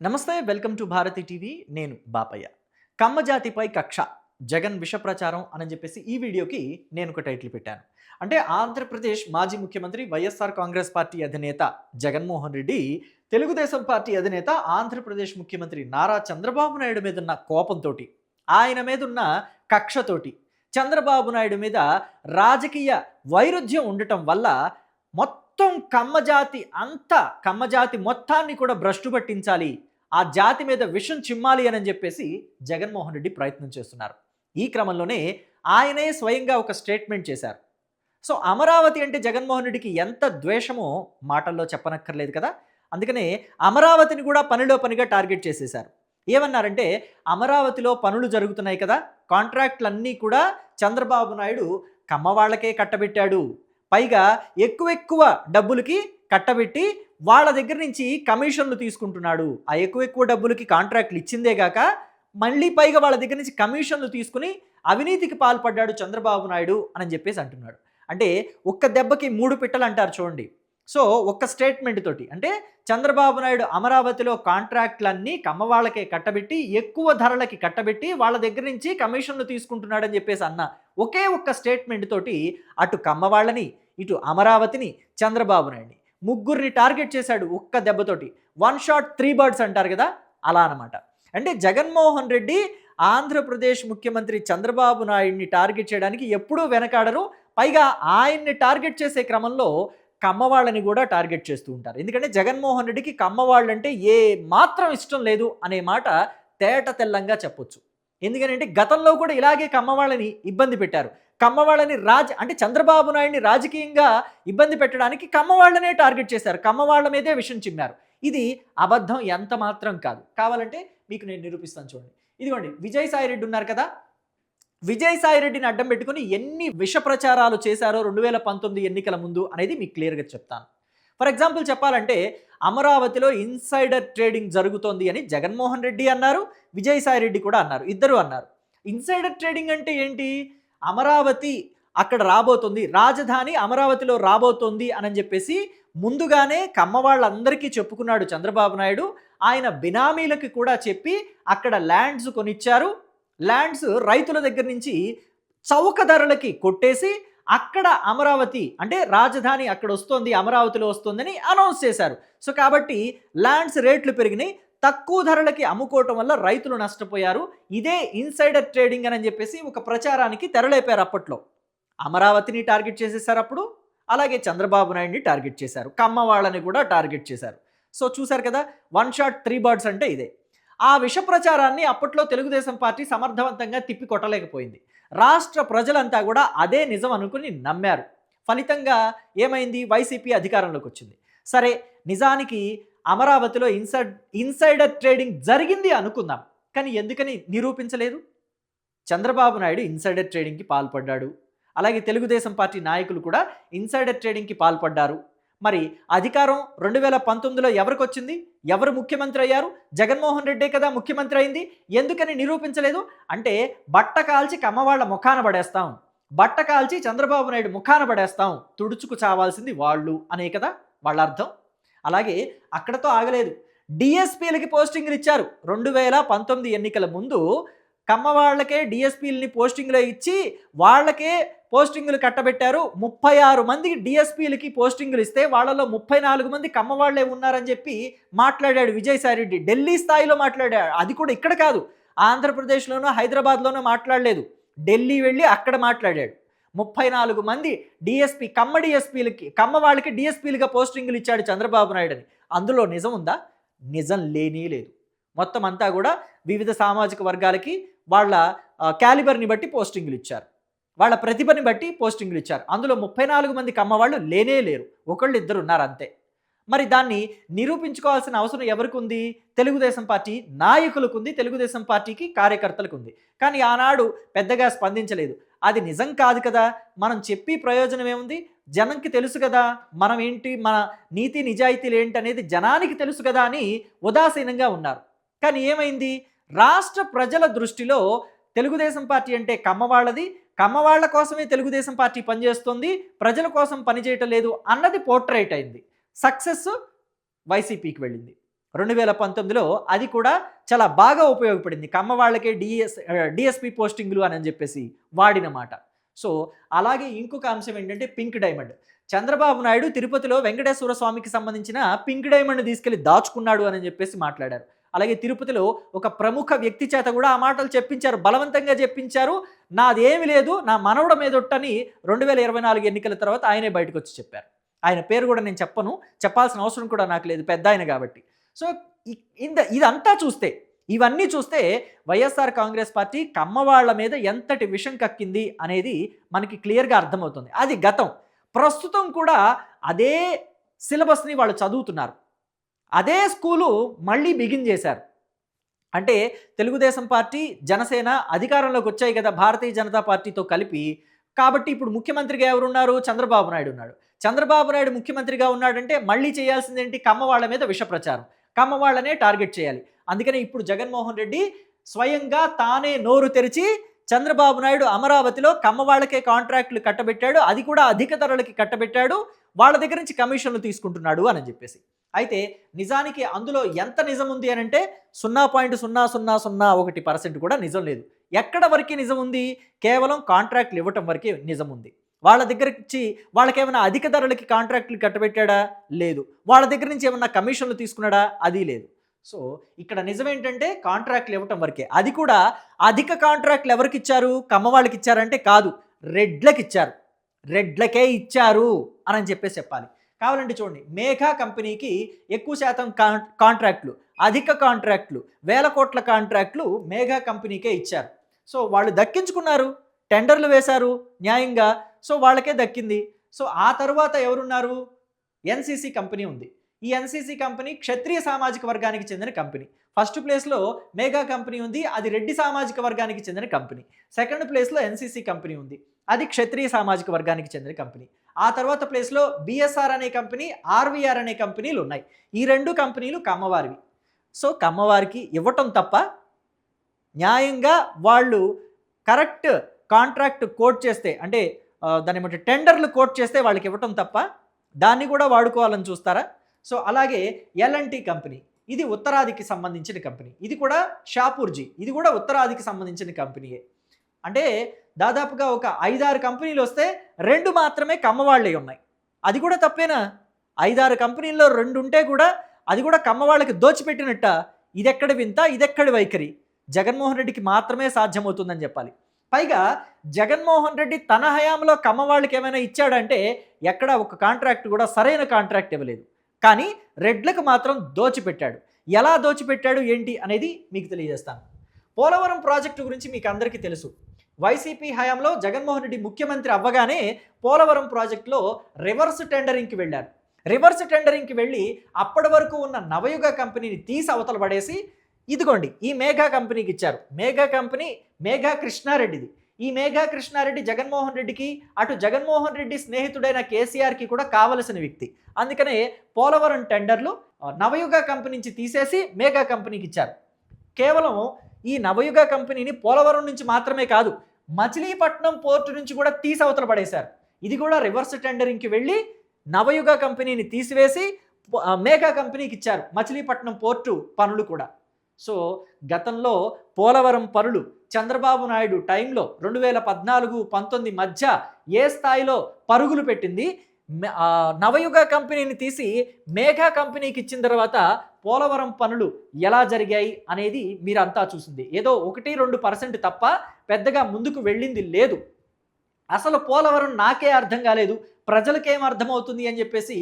నమస్తే, welcome to Bharati TV. నేను బాపయ్య. కమ్మ జాతిపై కక్ష, జగన్ విష ప్రచారం అని చెప్పేసి ఈ వీడియోకి నేను ఒక టైటిల్ పెట్టాను. అంటే ఆంధ్రప్రదేశ్ మాజీ ముఖ్యమంత్రి వైఎస్ఆర్ కాంగ్రెస్ పార్టీ అధినేత జగన్మోహన్ రెడ్డి, తెలుగుదేశం పార్టీ అధినేత ఆంధ్రప్రదేశ్ ముఖ్యమంత్రి నారా చంద్రబాబు నాయుడు మీద ఉన్న కోపంతో, ఆయన మీద ఉన్న కక్షతోటి, చంద్రబాబు నాయుడు మీద రాజకీయ వైరుధ్యం ఉండటం వల్ల మొత్తం కమ్మజాతి మొత్తాన్ని కూడా భ్రష్టు పట్టించాలి, ఆ జాతి మీద విషం చిమ్మాలి అని చెప్పేసి జగన్మోహన్ రెడ్డి ప్రయత్నం చేస్తున్నారు. ఈ క్రమంలోనే ఆయనే స్వయంగా ఒక స్టేట్మెంట్ చేశారు. సో అమరావతి అంటే జగన్మోహన్ రెడ్డికి ఎంత ద్వేషమో మాటల్లో చెప్పనక్కర్లేదు కదా. అందుకనే అమరావతిని కూడా పనిలో పనిగా టార్గెట్ చేసేశారు. ఏమన్నారంటే, అమరావతిలో పనులు జరుగుతున్నాయి కదా, కాంట్రాక్ట్లన్నీ కూడా చంద్రబాబు నాయుడు కమ్మ వాళ్ళకే కట్టబెట్టాడు, పైగా ఎక్కువ డబ్బులకి కట్టబెట్టి వాళ్ళ దగ్గర నుంచి కమిషన్లు తీసుకుంటున్నాడు. ఆ ఎక్కువ డబ్బులకి కాంట్రాక్ట్లు ఇచ్చిందే గాక మళ్ళీ పైగా వాళ్ళ దగ్గర నుంచి కమిషన్లు తీసుకుని అవినీతికి పాల్పడ్డాడు చంద్రబాబు నాయుడు అని చెప్పేసి అంటున్నాడు. అంటే ఒక్క దెబ్బకి 3 పిట్టలు అంటారు చూడండి. సో ఒక్క స్టేట్మెంట్ తోటి అంటే చంద్రబాబు నాయుడు అమరావతిలో కాంట్రాక్ట్లన్నీ కమ్మ వాళ్ళకే కట్టబెట్టి ఎక్కువ ధరలకి కట్టబెట్టి వాళ్ళ దగ్గర నుంచి కమిషన్లు తీసుకుంటున్నాడని చెప్పేసి అన్న ఒకే ఒక్క స్టేట్మెంట్ తోటి అటు కమ్మ వాళ్ళని, ఇటు అమరావతిని, చంద్రబాబు నాయుడిని ముగ్గురిని టార్గెట్ చేశాడు ఒక్క దెబ్బతోటి. 1 షాట్ 3 బర్డ్స్ అంటారు కదా, అలా అనమాట. అంటే జగన్మోహన్ రెడ్డి ఆంధ్రప్రదేశ్ ముఖ్యమంత్రి చంద్రబాబు నాయుడిని టార్గెట్ చేయడానికి ఎప్పుడూ వెనకాడరు. పైగా ఆయన్ని టార్గెట్ చేసే క్రమంలో కమ్మవాళ్ళని కూడా టార్గెట్ చేస్తూ ఉంటారు. ఎందుకంటే జగన్మోహన్ రెడ్డికి కమ్మవాళ్ళంటే ఏ మాత్రం ఇష్టం లేదు అనే మాట తేట తెల్లంగా చెప్పొచ్చు. ఎందుకంటే గతంలో కూడా ఇలాగే కమ్మవాళ్ళని ఇబ్బంది పెట్టారు. కమ్మవాళ్ళని అంటే చంద్రబాబు నాయుడిని రాజకీయంగా ఇబ్బంది పెట్టడానికి కమ్మవాళ్ళనే టార్గెట్ చేశారు, కమ్మవాళ్ళ మీదే విషం చిమ్మారు. ఇది అబద్ధం ఎంత మాత్రం కాదు. కావాలంటే మీకు నేను నిరూపిస్తాను చూడండి. ఇదిగోండి, విజయసాయి రెడ్డి ఉన్నారు కదా, విజయసాయి రెడ్డిని అడ్డం పెట్టుకుని ఎన్ని విష ప్రచారాలు చేశారో 2019 ఎన్నికల ముందు అనేది మీకు క్లియర్గా చెప్తాను. ఫర్ ఎగ్జాంపుల్ చెప్పాలంటే, అమరావతిలో ఇన్సైడర్ ట్రేడింగ్ జరుగుతోంది అని జగన్మోహన్ రెడ్డి అన్నారు, విజయసాయి రెడ్డి కూడా అన్నారు, ఇద్దరు అన్నారు. ఇన్సైడర్ ట్రేడింగ్ అంటే ఏంటి? అమరావతి అక్కడ రాబోతుంది, రాజధాని అమరావతిలో రాబోతోంది అని చెప్పేసి ముందుగానే కమ్మ వాళ్ళందరికీ చెప్పుకున్నాడు చంద్రబాబు నాయుడు. ఆయన బినామీలకి కూడా చెప్పి అక్కడ ల్యాండ్స్ కొనిచ్చారు. ల్యాండ్స్ రైతుల దగ్గర నుంచి చౌక ధరలకి కొట్టేసి అక్కడ అమరావతి అంటే రాజధాని అక్కడ వస్తుంది, అమరావతిలో వస్తుందని అనౌన్స్ చేశారు. సో కాబట్టి ల్యాండ్స్ రేట్లు పెరిగినాయి, తక్కువ ధరలకి అమ్ముకోవటం వల్ల రైతులు నష్టపోయారు. ఇదే ఇన్సైడర్ ట్రేడింగ్ అని చెప్పేసి ఒక ప్రచారానికి తెరలేపారు అప్పట్లో. అమరావతిని టార్గెట్ చేసేసారు అప్పుడు, అలాగే చంద్రబాబు నాయుడిని టార్గెట్ చేశారు, కమ్మ వాళ్ళని కూడా టార్గెట్ చేశారు. సో చూశారు కదా, 1 షాట్ 3 బర్డ్స్ అంటే ఇదే. ఆ విష ప్రచారాన్ని అప్పట్లో తెలుగుదేశం పార్టీ సమర్థవంతంగా తిప్పి కొట్టలేకపోయింది. రాష్ట్ర ప్రజలంతా కూడా అదే నిజం అనుకుని నమ్మారు. ఫలితంగా ఏమైంది? వైసీపీ అధికారంలోకి వచ్చింది. సరే, నిజానికి అమరావతిలో ఇన్సైడర్ ట్రేడింగ్ జరిగింది అనుకుందాం, కానీ ఎందుకని నిరూపించలేదు? చంద్రబాబు నాయుడు ఇన్సైడర్ ట్రేడింగ్కి పాల్పడ్డాడు, అలాగే తెలుగుదేశం పార్టీ నాయకులు కూడా ఇన్సైడర్ ట్రేడింగ్కి పాల్పడ్డారు. మరి అధికారం 2019లో ఎవరికి వచ్చింది? ఎవరు ముఖ్యమంత్రి అయ్యారు? జగన్మోహన్ రెడ్డే కదా ముఖ్యమంత్రి అయింది. ఎందుకని నిరూపించలేదు? అంటే బట్ట కాల్చి కమ్మవాళ్ళ ముఖాన పడేస్తాం, బట్ట కాల్చి చంద్రబాబు నాయుడు ముఖాన పడేస్తాం, తుడుచుకు చావాల్సింది వాళ్ళు అనే కదా వాళ్ళ అర్థం. అలాగే అక్కడతో ఆగలేదు, డిఎస్పీలకి పోస్టింగ్లు ఇచ్చారు. 2019 ఎన్నికల ముందు కమ్మవాళ్లకే డిఎస్పీలని పోస్టింగ్లో ఇచ్చి వాళ్ళకే పోస్టింగులు కట్టబెట్టారు. 36 మందికి డిఎస్పీలకి పోస్టింగులు ఇస్తే వాళ్ళలో 34 మంది కమ్మవాళ్లే ఉన్నారని చెప్పి మాట్లాడాడు విజయసాయి రెడ్డి. ఢిల్లీ స్థాయిలో మాట్లాడాడు. అది కూడా ఇక్కడ కాదు, ఆంధ్రప్రదేశ్లోనూ హైదరాబాద్లోనూ మాట్లాడలేదు, ఢిల్లీ వెళ్ళి అక్కడ మాట్లాడాడు. 34 మంది డిఎస్పీ కమ్మ వాళ్ళకి డిఎస్పీలుగా పోస్టింగులు ఇచ్చాడు చంద్రబాబు నాయుడు అని. అందులో నిజం ఉందా? నిజం లేనే లేదు. మొత్తం అంతా కూడా వివిధ సామాజిక వర్గాలకి వాళ్ళ క్యాలిబర్ని బట్టి పోస్టింగులు ఇచ్చారు, వాళ్ళ ప్రతిభని బట్టి పోస్టింగులు ఇచ్చారు. అందులో 34 మంది కమ్మవాళ్ళు లేనే లేరు, ఒకళ్ళు ఇద్దరు ఉన్నారు అంతే. మరి దాన్ని నిరూపించుకోవాల్సిన అవసరం ఎవరికి ఉంది? తెలుగుదేశం పార్టీ నాయకులకు ఉంది, తెలుగుదేశం పార్టీకి కార్యకర్తలకు ఉంది. కానీ ఆనాడు పెద్దగా స్పందించలేదు. అది నిజం కాదు కదా, మనం చెప్పి ప్రయోజనం ఏముంది? జనంకి తెలుసు కదా మనం ఏంటి, మన నీతి నిజాయితీలు ఏంటి అనేది జనానికి తెలుసు కదా అని ఉదాసీనంగా ఉన్నారు. కానీ ఏమైంది? రాష్ట్ర ప్రజల దృష్టిలో తెలుగుదేశం పార్టీ అంటే కమ్మవాళ్ళది, కమ్మవాళ్ల కోసమే తెలుగుదేశం పార్టీ పనిచేస్తుంది, ప్రజల కోసం పనిచేయటం లేదు అన్నది పోర్ట్రైట్ అయింది. సక్సెస్ వైసీపీకి వెళ్ళింది. 2019లో అది కూడా చాలా బాగా ఉపయోగపడింది. కమ్మ వాళ్ళకే డీఎస్పీ పోస్టింగులు అని చెప్పేసి వాడిన మాట. సో, అలాగే ఇంకొక అంశం ఏంటంటే పింక్ డైమండ్. చంద్రబాబు నాయుడు తిరుపతిలో వెంకటేశ్వర స్వామికి సంబంధించిన పింక్ డైమండ్‌ని తీసుకెళ్ళి దాచుకున్నాడు అని చెప్పేసి మాట్లాడారు. అలాగే తిరుపతిలో ఒక ప్రముఖ వ్యక్తి చేత కూడా ఆ మాటలు చెప్పించారు. బలవంతంగా చెప్పించారు. నాదేమి లేదు, నా మనవడ మీదొట్టని 2024 ఎన్నికల తర్వాత ఆయనే బయటకొచ్చి చెప్పారు. ఆయన పేరు కూడా నేను చెప్పను. చెప్పాల్సిన అవసరం కూడా నాకు లేదు, పెద్దాయన కాబట్టి. సో, ఇదంతా చూస్తే, ఇవన్నీ చూస్తే వైఎస్ఆర్ కాంగ్రెస్ పార్టీ కమ్మవాళ్ల మీద ఎంతటి విషం కక్కింది అనేది మనకి క్లియర్‌గా అర్థమవుతుంది. అది గతం. ప్రస్తుతం కూడా అదే సిలబస్‌ని వాళ్ళు చదువుతున్నారు. అదే స్కూలు మళ్ళీ బిగిన్ చేశారు. అంటే తెలుగుదేశం పార్టీ, జనసేన అధికారంలోకి వచ్చాయి కదా భారతీయ జనతా పార్టీతో కలిపి. కాబట్టి ఇప్పుడు ముఖ్యమంత్రిగా ఎవరున్నారు? చంద్రబాబు నాయుడు ఉన్నాడు. చంద్రబాబు నాయుడు ముఖ్యమంత్రిగా ఉన్నాడంటే మళ్ళీ చేయాల్సిందేంటి? కమ్మవాళ్ల మీద విష ప్రచారం. కమ్మవాళ్లనే టార్గెట్ చేయాలి. అందుకనే ఇప్పుడు జగన్మోహన్ రెడ్డి స్వయంగా తానే నోరు తెరిచి చంద్రబాబు నాయుడు అమరావతిలో కమ్మవాళ్లకే కాంట్రాక్టులు కట్టబెట్టాడు, అది కూడా అధిక ధరలకి కట్టబెట్టాడు, వాళ్ళ దగ్గర నుంచి కమిషన్లు తీసుకుంటున్నాడు అని చెప్పేసి. అయితే నిజానికి అందులో ఎంత నిజం ఉంది అని అంటే 0.0001% కూడా నిజం లేదు. ఎక్కడ వరకు నిజం ఉంది? కేవలం కాంట్రాక్టులు ఇవ్వటం వరకే నిజం ఉంది. వాళ్ళ దగ్గరికి వాళ్ళకేమైనా అధిక ధరలకి కాంట్రాక్టులు కట్టబెట్టాడా? లేదు. వాళ్ళ దగ్గర నుంచి ఏమన్నా కమిషన్లు తీసుకున్నాడా? అది లేదు. సో, ఇక్కడ నిజమేంటంటే కాంట్రాక్టులు ఇవ్వటం వరకే. అది కూడా అధిక కాంట్రాక్టులు ఎవరికి ఇచ్చారు? కమ్మవాళ్ళకి ఇచ్చారంటే కాదు, రెడ్లకి ఇచ్చారు. రెడ్లకే ఇచ్చారు అని చెప్పేసి చెప్పాలి. కావాలంటే చూడండి, మేఘా కంపెనీకి ఎక్కువ శాతం కాంట్రాక్టులు, అధిక కాంట్రాక్టులు, వేల కోట్ల కాంట్రాక్టులు మేఘా కంపెనీకే ఇచ్చారు. సో, వాళ్ళు దక్కించుకున్నారు, టెండర్లు వేశారు న్యాయంగా. సో, వాళ్ళకే దక్కింది. సో, ఆ తర్వాత ఎవరున్నారు? ఎన్సీసీ కంపెనీ ఉంది. ఈ ఎన్సీసీ కంపెనీ క్షత్రియ సామాజిక వర్గానికి చెందిన కంపెనీ. ఫస్ట్ ప్లేస్లో మేఘా కంపెనీ ఉంది, అది రెడ్డి సామాజిక వర్గానికి చెందిన కంపెనీ. సెకండ్ ప్లేస్లో ఎన్సీసీ కంపెనీ ఉంది, అది క్షత్రియ సామాజిక వర్గానికి చెందిన కంపెనీ. ఆ తర్వాత ప్లేస్లో బిఎస్ఆర్ అనే కంపెనీ, ఆర్వీఆర్ అనే కంపెనీలు ఉన్నాయి. ఈ రెండు కంపెనీలు కమ్మవారివి. సో, కమ్మవారికి ఇవ్వటం తప్ప, న్యాయంగా వాళ్ళు కరెక్ట్ కాంట్రాక్ట్ కోట్ చేస్తే, అంటే దాని ఏమంటే టెండర్లు కోట్ చేస్తే వాళ్ళకి ఇవ్వటం తప్ప దాన్ని కూడా వాడుకోవాలని చూస్తారా? సో, అలాగే ఎల్ఎన్టీ కంపెనీ, ఇది ఉత్తరాదికి సంబంధించిన కంపెనీ. ఇది కూడా షాపూర్జీ, ఇది కూడా ఉత్తరాదికి సంబంధించిన కంపెనీయే. అంటే దాదాపుగా ఒక 5-6 కంపెనీలు వస్తే 2 మాత్రమే కమ్మవాళ్ళే ఉన్నాయి. అది కూడా తప్పేనా? 5-6 కంపెనీల్లో 2 ఉంటే కూడా అది కూడా కమ్మవాళ్ళకి దోచిపెట్టినట్ట. ఇదెక్కడి వింత, ఇదెక్కడి వైఖరి? జగన్మోహన్ రెడ్డికి మాత్రమే సాధ్యమవుతుందని చెప్పాలి. పైగా జగన్మోహన్ రెడ్డి తన హయాంలో కమ్మవాళ్ళకి ఏమైనా ఇచ్చాడంటే ఎక్కడ ఒక కాంట్రాక్ట్ కూడా సరైన కాంట్రాక్ట్ ఇవ్వలేదు. కానీ రెడ్లకు మాత్రం దోచిపెట్టాడు. ఎలా దోచిపెట్టాడు ఏంటి అనేది మీకు తెలియజేస్తాను. పోలవరం ప్రాజెక్టు గురించి మీకు అందరికీ తెలుసు. వైసీపీ హయాంలో జగన్మోహన్ రెడ్డి ముఖ్యమంత్రి అవ్వగానే పోలవరం ప్రాజెక్టులో రివర్స్ టెండరింగ్కి వెళ్ళారు. రివర్స్ టెండరింగ్కి వెళ్ళి అప్పటి వరకు ఉన్న నవయుగ కంపెనీని తీసి అవతల పడేసి ఇదిగోండి ఈ మేఘా కంపెనీకి ఇచ్చారు. మేఘా కంపెనీ మేఘా కృష్ణారెడ్డిది. ఈ మేఘా కృష్ణారెడ్డి జగన్మోహన్ రెడ్డికి, అటు జగన్మోహన్ రెడ్డి స్నేహితుడైన కేసీఆర్కి కూడా కావలసిన వ్యక్తి. అందుకనే పోలవరం టెండర్లు నవయుగ కంపెనీ నుంచి తీసేసి మేఘా కంపెనీకి ఇచ్చారు. కేవలం ఈ నవయుగ కంపెనీని పోలవరం నుంచి మాత్రమే కాదు, మచిలీపట్నం పోర్టు నుంచి కూడా తీసి అవతల పడేశారు. ఇది కూడా రివర్స్ టెండరింగ్కి వెళ్ళి నవయుగ కంపెనీని తీసివేసి మేఘా కంపెనీకి ఇచ్చారు, మచిలీపట్నం పోర్టు పనులు కూడా. సో, గతంలో పోలవరం పనులు చంద్రబాబు నాయుడు టైంలో 2014-19 మధ్య ఏ స్థాయిలో పరుగులు పెట్టింది, నవయుగ కంపెనీని తీసి మేఘా కంపెనీకి ఇచ్చిన తర్వాత పోలవరం పనులు ఎలా జరిగాయి అనేది మీరంతా చూసింది. ఏదో 1-2% తప్ప పెద్దగా ముందుకు వెళ్ళింది లేదు. అసలు పోలవరం నాకే అర్థం కాలేదు, ప్రజలకేం అర్థమవుతుంది అని చెప్పేసి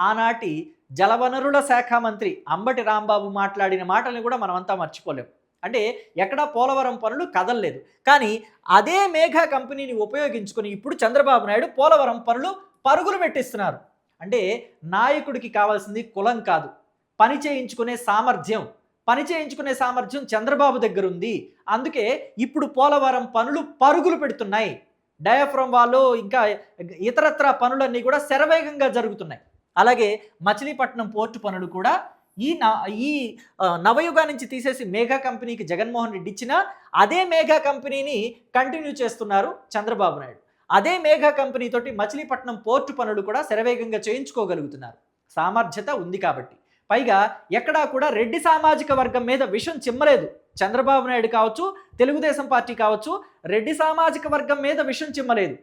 ఆనాటి జలవనరుల శాఖ మంత్రి అంబటి రాంబాబు మాట్లాడిన మాటల్ని కూడా మనమంతా మర్చిపోలేం. అంటే ఎక్కడా పోలవరం పనులు కదలలేదు. కానీ అదే మేఘా కంపెనీని ఉపయోగించుకొని ఇప్పుడు చంద్రబాబు నాయుడు పోలవరం పనులు పరుగులు పెట్టిస్తున్నారు. అంటే నాయకుడికి కావాల్సింది కులం కాదు, పని చేయించుకునే సామర్థ్యం. పని చేయించుకునే సామర్థ్యం చంద్రబాబు దగ్గర ఉంది. అందుకే ఇప్పుడు పోలవరం పనులు పరుగులు పెడుతున్నాయి. డయాఫ్రమ్ వాళ్ళు ఇంకా ఇతరత్ర పనులన్నీ కూడా శరవేగంగా జరుగుతున్నాయి. అలాగే మచిలీపట్నం పోర్టు పనులు కూడా ఈ నవయుగా నుంచి తీసేసి మేఘా కంపెనీకి జగన్మోహన్ రెడ్డి ఇచ్చిన అదే మేఘా కంపెనీని కంటిన్యూ చేస్తున్నారు చంద్రబాబు నాయుడు. అదే మేఘా కంపెనీతోటి మచిలీపట్నం పోర్టు పనులు కూడా శరవేగంగా చేయించుకోగలుగుతున్నారు. సామర్థ్యత ఉంది కాబట్టి. పైగా ఎక్కడా కూడా రెడ్డి సామాజిక వర్గం మీద విషం చిమ్మలేదు. చంద్రబాబు నాయుడు కావచ్చు, తెలుగుదేశం పార్టీ కావచ్చు, రెడ్డి సామాజిక వర్గం మీద విషం చిమ్మలేదు.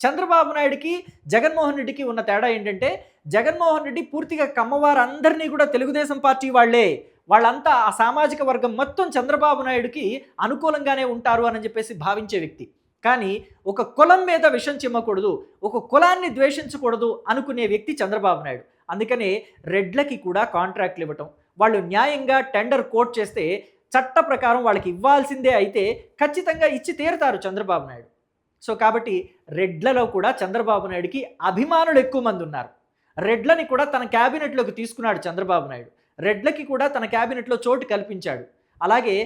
చంద్రబాబు నాయుడికి జగన్మోహన్ రెడ్డికి ఉన్న తేడా ఏంటంటే, జగన్మోహన్ రెడ్డి పూర్తిగా కమ్మవారందరినీ కూడా తెలుగుదేశం పార్టీ వాళ్ళే, వాళ్ళంతా ఆ సామాజిక వర్గం మొత్తం చంద్రబాబు నాయుడుకి అనుకూలంగానే ఉంటారు అని చెప్పేసి భావించే వ్యక్తి. కానీ ఒక కులం మీద విషం చిమ్మకూడదు, ఒక కులాన్ని ద్వేషించకూడదు అనుకునే వ్యక్తి చంద్రబాబు నాయుడు. అందుకనే రెడ్లకి కూడా కాంట్రాక్ట్లు ఇవ్వటం, వాళ్ళు న్యాయంగా టెండర్ కోట్ చేస్తే చట్ట ప్రకారం వాళ్ళకి ఇవ్వాల్సిందే అయితే ఖచ్చితంగా ఇచ్చి తీరుతారు చంద్రబాబు నాయుడు. సో కాబట్టి రెడ్లలో కూడా చంద్రబాబు నాయుడికి అభిమానులు ఎక్కువ మంది ఉన్నారు. రెడ్లని కూడా తన క్యాబినెట్లోకి తీసుకున్నాడు చంద్రబాబు నాయుడు. రెడ్లకి కూడా తన క్యాబినెట్లో చోటు కల్పించాడు. అలాగే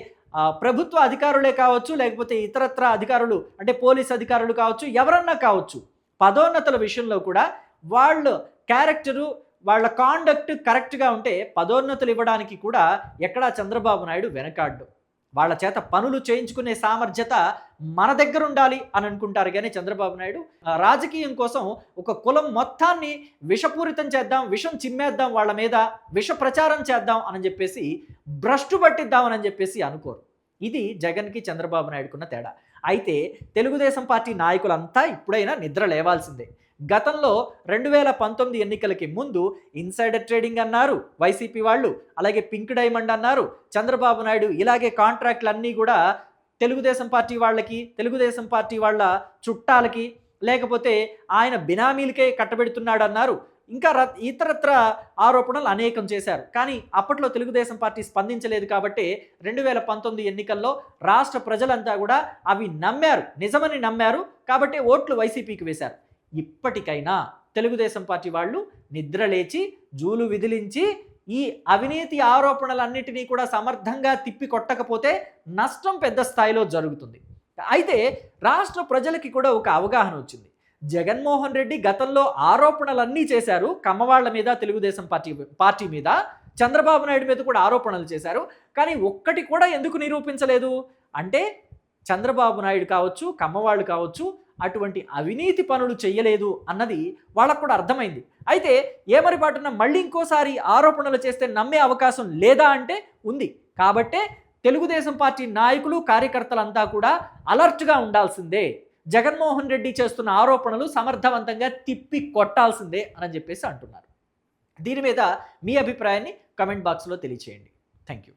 ప్రభుత్వ అధికారులే కావచ్చు, లేకపోతే ఇతరత్ర అధికారులు అంటే పోలీస్ అధికారులు కావచ్చు, ఎవరన్నా కావచ్చు, పదోన్నతుల విషయంలో కూడా వాళ్ళ క్యారెక్టరు, వాళ్ళ కాండక్ట్ కరెక్ట్గా ఉంటే పదోన్నతులు ఇవ్వడానికి కూడా ఎక్కడా చంద్రబాబు నాయుడు వెనకాడ్డు. వాళ్ళ చేత పనులు చేయించుకునే సామర్థ్యత మన దగ్గర ఉండాలి అని అనుకుంటారు. కానీ చంద్రబాబు నాయుడు రాజకీయం కోసం ఒక కులం మొత్తాన్ని విషపూరితం చేద్దాం, విషం చిమ్మేద్దాం, వాళ్ళ మీద విష ప్రచారం చేద్దాం అని చెప్పేసి, భ్రష్టు పట్టిద్దామని చెప్పేసి అనుకోరు. ఇది జగన్కి చంద్రబాబు నాయుడుకున్న తేడా. అయితే తెలుగుదేశం పార్టీ నాయకులంతా ఇప్పుడైనా నిద్ర లేవాల్సిందే. గతంలో 2019 ఎన్నికలకి ముందు ఇన్సైడర్ ట్రేడింగ్ అన్నారు వైసీపీ వాళ్ళు, అలాగే పింక్ డైమండ్ అన్నారు చంద్రబాబు నాయుడు. ఇలాగే కాంట్రాక్ట్లన్నీ కూడా తెలుగుదేశం పార్టీ వాళ్ళకి, తెలుగుదేశం పార్టీ వాళ్ళ చుట్టాలకి, లేకపోతే ఆయన బినామీలకే కట్టబెడుతున్నాడు అన్నారు. ఇంకా ఇతరత్ర ఆరోపణలు అనేకం చేశారు. కానీ అప్పట్లో తెలుగుదేశం పార్టీ స్పందించలేదు కాబట్టి 2019 ఎన్నికల్లో రాష్ట్ర ప్రజలంతా కూడా అవి నమ్మారు, నిజమని నమ్మారు. కాబట్టి ఓట్లు వైసీపీకి వేశారు. ఇప్పటికైనా తెలుగుదేశం పార్టీ వాళ్ళు నిద్రలేచి జూలు విదిలించి ఈ అవినీతి ఆరోపణలన్నిటినీ కూడా సమర్థంగా తిప్పి కొట్టకపోతే నష్టం పెద్ద స్థాయిలో జరుగుతుంది. అయితే రాష్ట్ర ప్రజలకి కూడా ఒక అవగాహన వచ్చింది. జగన్మోహన్ రెడ్డి గతంలో ఆరోపణలన్నీ చేశారు, కమ్మవాళ్ల మీద, తెలుగుదేశం పార్టీ మీద, చంద్రబాబు నాయుడు మీద కూడా ఆరోపణలు చేశారు. కానీ ఒక్కటి కూడా ఎందుకు నిరూపించలేదు అంటే, చంద్రబాబు నాయుడు కావచ్చు, కమ్మవాళ్ళు కావచ్చు, అటువంటి అవినీతి పనులు చెయ్యలేదు అన్నది వాళ్ళకు కూడా అర్థమైంది. అయితే ఏమరిపాటున మళ్ళీ ఇంకోసారి ఆరోపణలు చేస్తే నమ్మే అవకాశం లేదా అంటే ఉంది. కాబట్టే తెలుగుదేశం పార్టీ నాయకులు, కార్యకర్తలంతా కూడా అలర్ట్గా ఉండాల్సిందే. జగన్మోహన్ రెడ్డి చేస్తున్న ఆరోపణలు సమర్థవంతంగా తిప్పి కొట్టాల్సిందే అని చెప్పేసి అంటున్నారు. దీని మీద మీ అభిప్రాయాన్ని కమెంట్ బాక్స్లో తెలియచేయండి. Thank you.